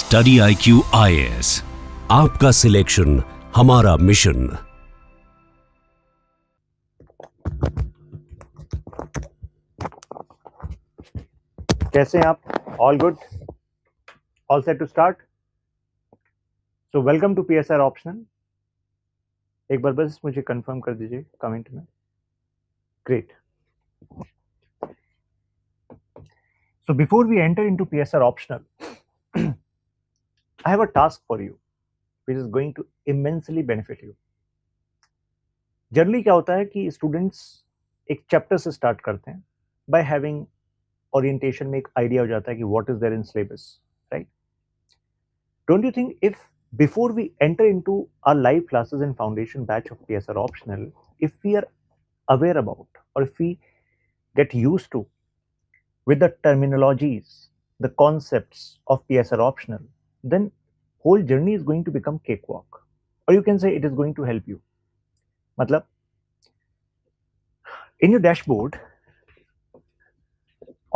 Study IQ IAS, आपका selection हमारा mission. कैसे हैं आप? All good, all set to start. So welcome to PSR optional. एक बार बस मुझे कंफर्म कर दीजिए कमेंट में। Great. So before we enter into PSR optional, I have a task for you which is going to immensely benefit you. Generally क्या होता है कि स्टूडेंट्स एक चैप्टर से स्टार्ट करते हैं बाय हैविंग ओरिएंटेशन में एक आइडिया हो जाता है कि what is there in syllabus, right? Don't you think if before we enter into our live classes and foundation batch of PSR optional, if we are aware about or if we get used to with the terminologies, the concepts of PSR optional, then whole journey is going to become cakewalk, or you can say it is going to help you. मतलब in your dashboard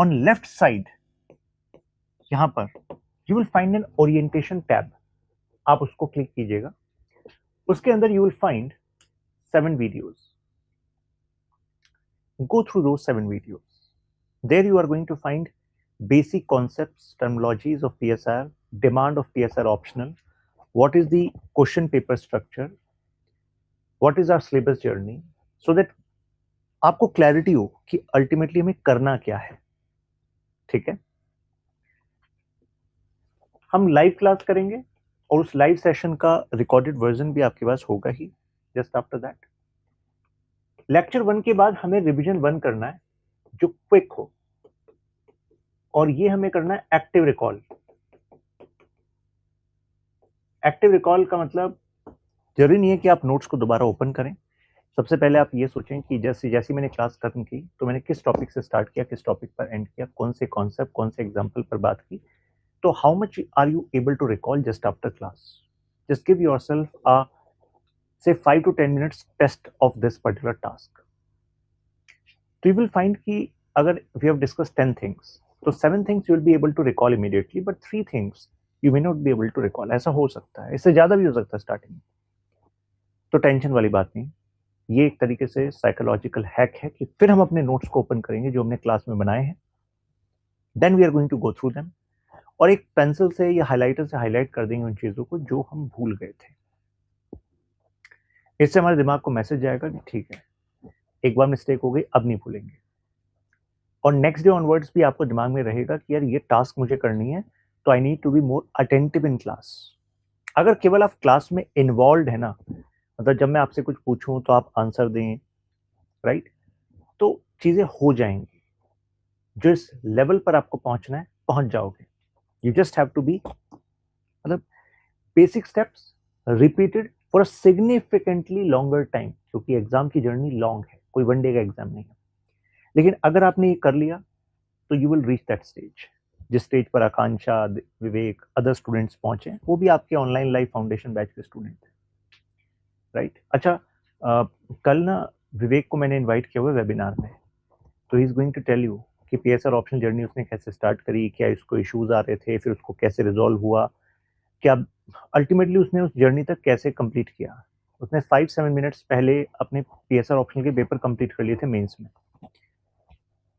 on left side यहाँ पर you will find an orientation tab. आप उसको click कीजिएगा। उसके अंदर you will find 7 videos. Go through those 7 videos. There you are going to find basic concepts, terminologies of PSR, demand of PSR optional, what is the question paper structure, what is our syllabus journey, so that आपको clarity हो कि ultimately हमें करना क्या है। ठीक है, हम लाइव क्लास करेंगे और उस लाइव सेशन का रिकॉर्डेड वर्जन भी आपके पास होगा ही जस्ट आफ्टर दैट। लेक्चर 1 के बाद हमें रिवीजन 1 करना है जो क्विक हो, और ये हमें करना है एक्टिव रिकॉल। एक्टिव रिकॉल का मतलब जरूरी नहीं है कि आप नोट्स को दोबारा ओपन करें। सबसे पहले आप ये सोचें कि जैसी मैंने क्लास खत्म की तो मैंने किस टॉपिक से स्टार्ट किया, किस टॉपिक पर एंड किया, कौन से कॉन्सेप्ट, कौन से एग्जाम्पल पर बात की। तो how much are you able to recall just after class? Just give yourself a say 5 to 10 minutes test of this particular task. So you will find कि अगर we have discussed 10 things, तो 7 things you will be able to recall immediately, but 3 things you may not be able to recall. ऐसा हो सकता है, इससे ज़्यादा भी हो सकता है स्टार्टिंग में। तो टेंशन वाली बात नहीं, ये एक तरीके से साइकोलॉजिकल हैक है कि फिर हम अपने नोट्स को ओपन करेंगे जो हमने क्लास में बनाए हैं, then we are going to go through them, और एक पेंसिल से या हाइलाइटर से हाईलाइट कर देंगे उन चीज़ों को जो हम भूल गए थे। इससे हमारे दिमाग को मैसेज जाएगा कि ठीक है, एक बार मिस्टेक हो गई, अब नहीं भूलेंगे। और नेक्स्ट डे ऑनवर्ड्स भी आपको दिमाग में रहेगा कि यार ये टास्क मुझे करनी है, तो I need to be more attentive in class. अगर केवल आप क्लास में इन्वॉल्व है ना, मतलब जब मैं आपसे कुछ पूछूं तो आप आंसर दें, राइट, तो चीजें हो जाएंगी। जो इस लेवल पर आपको पहुंचना है पहुंच जाओगे। You just have to be, मतलब basic steps repeated for a significantly longer time, क्योंकि एग्जाम की जर्नी लॉन्ग है, कोई वन डे का एग्जाम नहीं है। लेकिन अगर आपने ये कर लिया तो you will reach that stage, जिस स्टेज पर आकांक्षा, विवेक, अदर स्टूडेंट्स पहुंचे, वो भी आपके ऑनलाइन लाइव फाउंडेशन बैच के स्टूडेंट हैं, राइट? अच्छा, कल ना विवेक को मैंने इनवाइट किया हुआ वेबिनार में, तो he is going to tell you कि PSR ऑप्शनल जर्नी उसने कैसे स्टार्ट करी, क्या इसको इश्यूज आ रहे थे, फिर उसको कैसे रिजॉल्व हुआ, क्या अल्टीमेटली उसने उस जर्नी तक कैसे कंप्लीट किया। उसने 5-7 मिनट्स पहले अपने PSR ऑप्शनल के पेपर कंप्लीट कर लिए थे मेंस में।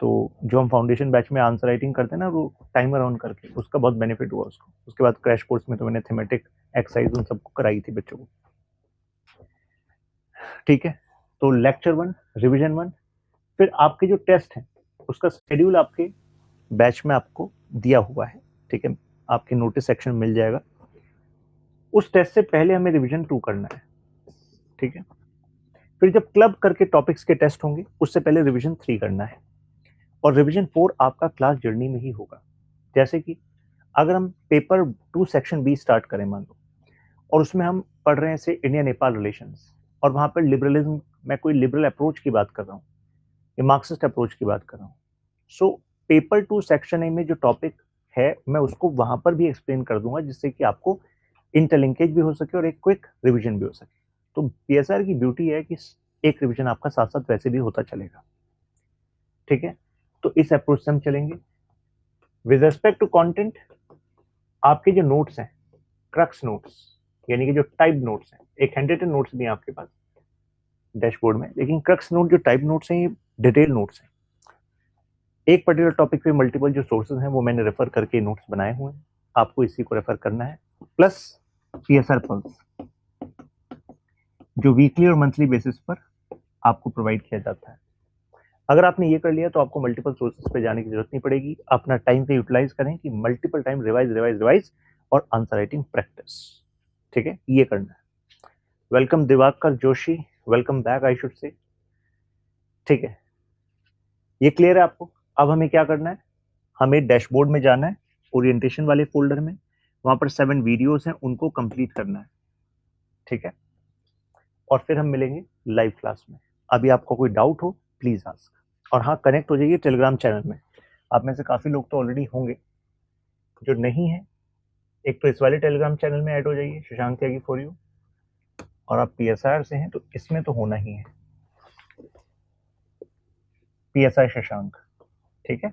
तो जो हम फाउंडेशन बैच में आंसर राइटिंग करते हैं ना, वो टाइमर ऑन करके, उसका बहुत बेनिफिट हुआ उसको। उसके बाद क्रैश कोर्स में तो मैंने थीमेटिक एक्सरसाइज उन सबको कराई थी बच्चों को। ठीक है, तो लेक्चर 1, रिवीजन 1, फिर आपके जो टेस्ट हैं उसका शेड्यूल आपके बैच में आपको दिया हुआ है। ठीक है, आपके नोटिस सेक्शन मिल जाएगा। उस टेस्ट से पहले हमें रिवीजन 2 करना है। ठीक है, फिर जब क्लब करके टॉपिक्स के टेस्ट होंगे उससे पहले रिवीजन 3 करना है, और रिवीजन 4 आपका क्लास जर्नी में ही होगा। जैसे कि अगर हम पेपर 2 सेक्शन बी स्टार्ट करें मान लो, और उसमें हम पढ़ रहे हैं से इंडिया नेपाल रिलेशंस, और वहाँ पर लिबरलिज्म, मैं कोई लिबरल अप्रोच की बात कर रहा हूँ या मार्क्सिस्ट अप्रोच की बात कर रहा हूँ, सो पेपर 2 सेक्शन ए में जो टॉपिक है मैं उसको वहाँ पर भी एक्सप्लेन कर दूंगा, जिससे कि आपको इंटरलिंकेज भी हो सके और एक क्विक रिवीजन भी हो सके। तो PSR की ब्यूटी है कि एक रिवीजन आपका साथ साथ वैसे भी होता चलेगा। ठीक है, तो इस अप्रोच से हम चलेंगे। विद रिस्पेक्ट टू कंटेंट, आपके जो नोट्स हैं, क्रक्स नोट्स, यानी कि जो टाइप नोट्स हैं, एक हैंड रिटन नोट्स भी हैं आपके पास डैशबोर्ड में, लेकिन क्रक्स नोट जो टाइप नोट्स हैं ये डिटेल नोट्स हैं। एक पर्टिकुलर टॉपिक पे मल्टीपल जो सोर्सेज हैं वो मैंने रेफर करके नोट्स बनाए हुए हैं, आपको इसी को रेफर करना है, प्लस पीएसआर पल्स जो वीकली और मंथली बेसिस पर आपको प्रोवाइड किया जाता है। अगर आपने ये कर लिया तो आपको मल्टीपल सोर्सेज पे जाने की जरूरत नहीं पड़ेगी। अपना टाइम पे यूटिलाइज करें कि मल्टीपल टाइम रिवाइज और आंसर राइटिंग प्रैक्टिस। ठीक है, ये करना है। Welcome Diwakar Joshi, welcome back I should say. ठीक है, ये क्लियर है आपको। अब हमें क्या करना है, हमें डैशबोर्ड में जाना है, ओरिएंटेशन वाले फोल्डर में, वहां पर 7 वीडियोस हैं, उनको कंप्लीट करना है। ठीक है, और फिर हम मिलेंगे लाइव क्लास में। अभी आपको कोई डाउट हो प्लीज आस्क, और हाँ कनेक्ट हो जाइए टेलीग्राम चैनल में। आप में से काफी लोग तो ऑलरेडी होंगे, जो नहीं है एक तो इस वाले टेलीग्राम चैनल में ऐड हो जाइए, शशांक त्यागी फॉर यू, और आप पीएसआर से हैं तो इसमें तो होना ही है, पीएसआर शशांक। ठीक है,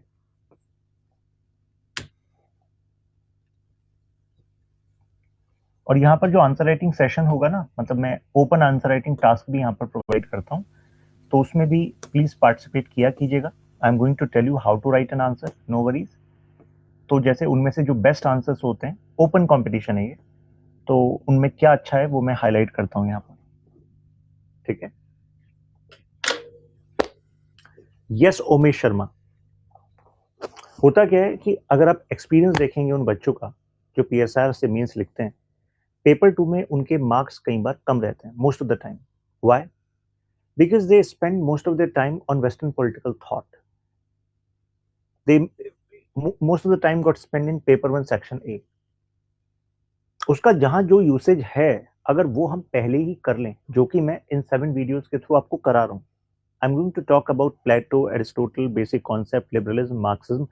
और यहाँ पर जो आंसर राइटिंग सेशन होगा ना, मतलब मैं ओपन आंसर राइटिंग टास्क भी यहाँ पर प्रोवाइड करता हूँ, तो उसमें भी प्लीज पार्टिसिपेट किया कीजिएगा। I am going to tell you how to write an answer, no worries. तो जैसे उनमें से जो बेस्ट आंसर्स होते हैं, ओपन कंपटीशन है ये, तो उनमें क्या अच्छा है वो मैं हाईलाइट करता हूँ यहाँ पर। ठीक है, यस उमेश शर्मा। होता क्या है कि अगर आप एक्सपीरियंस देखेंगे उन बच्चों का जो पीएसआर से मेंस लिखते हैं, पेपर 2 में उनके मार्क्स कई बार कम रहते हैं, most of the time. Why? Because they spend most of their time on western political thought. They most of the time got spend in paper 1 section A. उसका जहां जो यूसेज है, अगर वो हम पहले ही कर लें, जो कि मैं इन 7 वीडियोस के थ्रू आपको करा रहा हूं। I am going to talk about Plato, Aristotle, basic concept, liberalism, Marxism,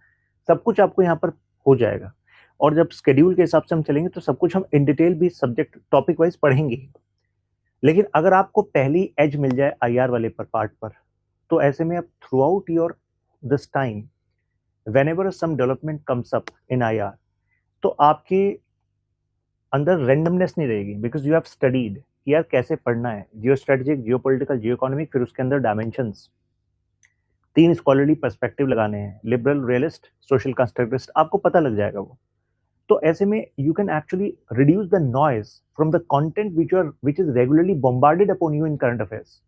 सब कुछ आपको यहाँ पर हो जाएगा। और जब स्केड्यूल के हिसाब से हम चलेंगे तो सब कुछ हम इन डिटेल भी सब्जेक्ट टॉपिक वाइज पढ़ेंगे। लेकिन अगर आपको पहली एज मिल जाए आईआर वाले पर पार्ट पर, तो ऐसे में आप throughout your this time whenever some development comes up in IR, तो आपके अंदर रैंडमनेस नहीं रहेगी, बिकॉज यू हैव स्टडीड कि यार कैसे पढ़ना है, जियो स्ट्रेटेजिक, जियो पॉलिटिकल, जियो इकोनॉमिक, फिर उसके अंदर डायमेंशंस, 3 स्कॉलरली पर्सपेक्टिव लगाने हैं, लिबरल, रियलिस्ट, सोशल कंस्ट्रक्टिविस्ट, आपको पता लग जाएगा वो। तो ऐसे में you can actually reduce the noise from the content which is regularly bombarded upon you in current affairs.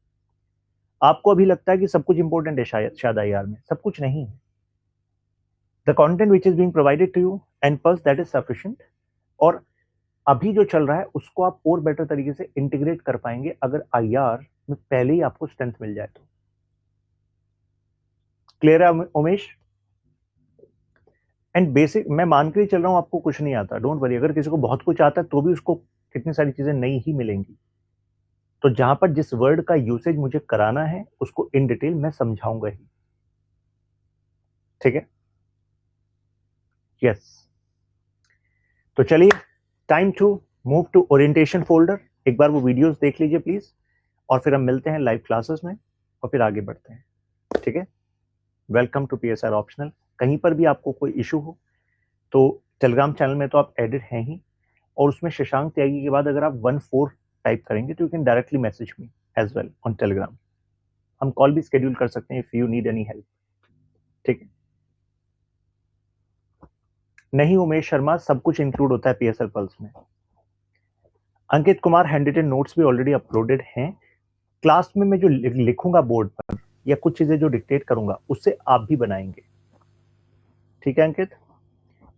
आपको अभी लगता है कि सब कुछ इंपॉर्टेंट है, शायद आईआर में सब कुछ नहीं है। The content which is being provided to you and plus that is sufficient, और अभी जो चल रहा है उसको आप और बेटर तरीके से इंटीग्रेट कर पाएंगे अगर आईआर में पहले ही आपको स्ट्रेंथ मिल जाए तो। क्लियर है उमेश? एंड बेसिक मैं मान के ही चल रहा हूं आपको कुछ नहीं आता, डोंट वरी। अगर किसी को बहुत कुछ आता है तो भी उसको कितनी सारी चीजें नई ही मिलेंगी। तो जहां पर जिस वर्ड का यूसेज मुझे कराना है उसको इन डिटेल मैं समझाऊंगा ही। ठीक है, यस। तो चलिए, time to move to orientation folder. एक बार वो वीडियोस देख लीजिए प्लीज, और फिर हम मिलते हैं लाइव क्लासेस में और फिर आगे बढ़ते हैं। ठीक है, वेलकम टू पीएसआर ऑप्शनल। कहीं पर भी आपको कोई इशू हो तो टेलीग्राम चैनल में तो आप एडिट हैं ही, और उसमें शशांक त्यागी के बाद अगर आप 14 टाइप करेंगे तो you can directly message me as well on Telegram. हम कॉल भी स्केड्यूल कर सकते हैं if you need any help. ठीक है, नहीं उमेश शर्मा, सब कुछ इंक्लूड होता है पीएसआर पल्स में। अंकित कुमार, हैंडरिटन नोट्स भी ऑलरेडी अपलोडेड हैं। क्लास में मैं जो लिखूंगा बोर्ड पर या कुछ चीजें जो डिक्टेट करूंगा उससे आप भी बनाएंगे। ठीक है अंकित?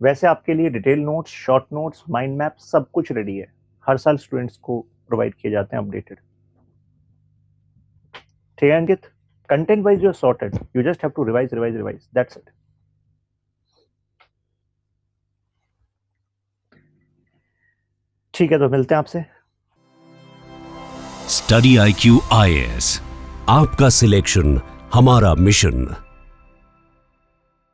वैसे आपके लिए detail notes, short notes, mind map सब कुछ रेडी है, हर साल स्टूडेंट्स को प्रोवाइड किए जाते हैं अपडेटेड। ठीक है Ankit? Content wise you are sorted, you just have to revise, that's it. ठीक है, तो मिलते हैं आपसे। स्टडी IQ IAS, आपका सिलेक्शन हमारा मिशन।